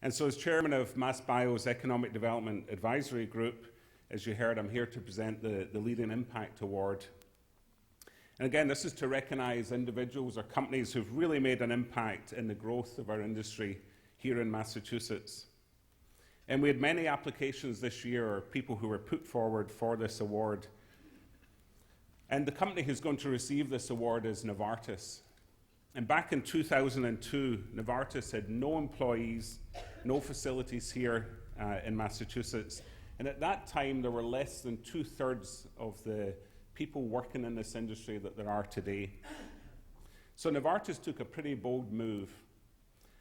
And so as chairman of MassBio's Economic Development Advisory Group, as you heard, I'm here to present the Leading Impact Award. And again, this is to recognize individuals or companies who've really made an impact in the growth of our industry here in Massachusetts. And we had many applications this year, or people who were put forward for this award. And the company who's going to receive this award is Novartis. And back in 2002, Novartis had no employees, no facilities here in Massachusetts. And at that time, there were less than 2/3 of the people working in this industry that there are today. So Novartis took a pretty bold move.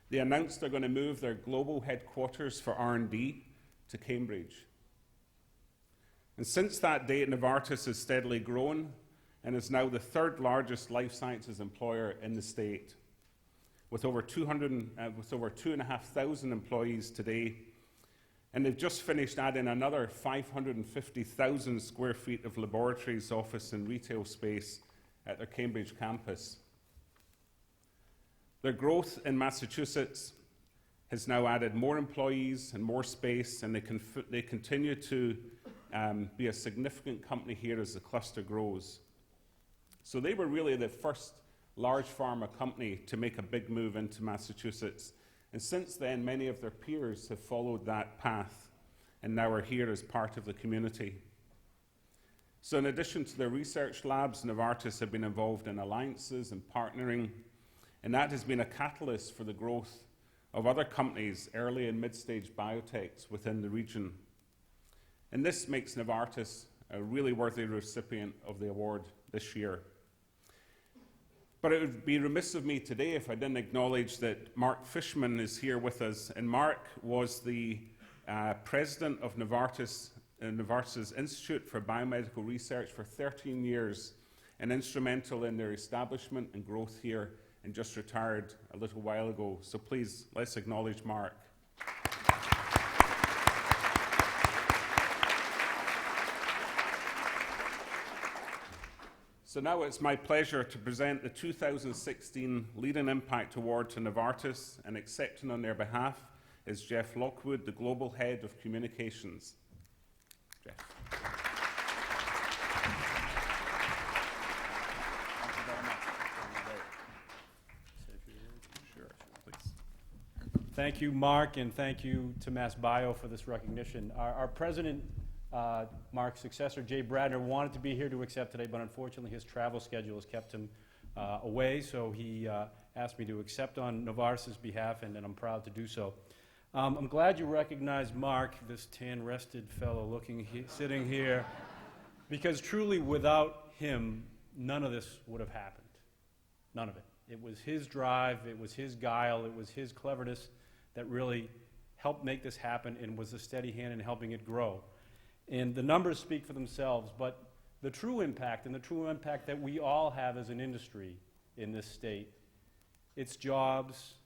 They announced they're going to move their global headquarters for R&D to Cambridge. And since that date, Novartis has steadily grown and is now the third largest life sciences employer in the state, with over 2,500 employees today. And they've just finished adding another 550,000 square feet of laboratories, office, and retail space at their Cambridge campus. Their growth in Massachusetts has now added more employees and more space, and they continue to be a significant company here as the cluster grows. So they were really the first large pharma company to make a big move into Massachusetts. And since then, many of their peers have followed that path and now are here as part of the community. So in addition to their research labs, Novartis have been involved in alliances and partnering, and that has been a catalyst for the growth of other companies, early and mid-stage biotechs within the region. And this makes Novartis a really worthy recipient of the award this year. But it would be remiss of me today if I didn't acknowledge that Mark Fishman is here with us. And Mark was the president of Novartis' Institute for Biomedical Research for 13 years and instrumental in their establishment and growth here, and just retired a little while ago. So please, let's acknowledge Mark. So now it's my pleasure to present the 2016 Leading Impact Award to Novartis, and accepting on their behalf is Jeff Lockwood, the Global Head of Communications. Jeff. Thank you, Mark, and thank you to MassBio for this recognition. Our president, Mark's successor, Jay Bradner, wanted to be here to accept today, but unfortunately his travel schedule has kept him away, so he asked me to accept on Novartis' behalf, and I'm proud to do so. I'm glad you recognize Mark, this tan-rested fellow sitting here, because truly without him, none of this would have happened. None of it. It was his drive, it was his guile, it was his cleverness that really helped make this happen and was a steady hand in helping it grow. And the numbers speak for themselves, but the true impact, and the true impact that we all have as an industry in this state, it's jobs,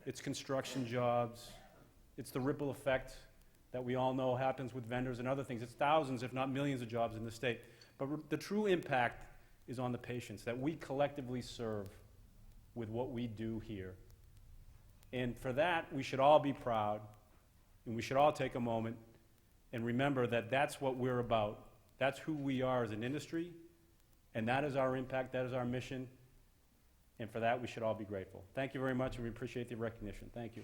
it's construction jobs, it's the ripple effect that we all know happens with vendors and other things. It's thousands, if not millions of jobs in the state. But the true impact is on the patients that we collectively serve with what we do here. And for that, we should all be proud, and we should all take a moment and remember that that's what we're about. That's who we are as an industry, and that is our impact, that is our mission, and for that we should all be grateful. Thank you very much, and we appreciate the recognition. Thank you.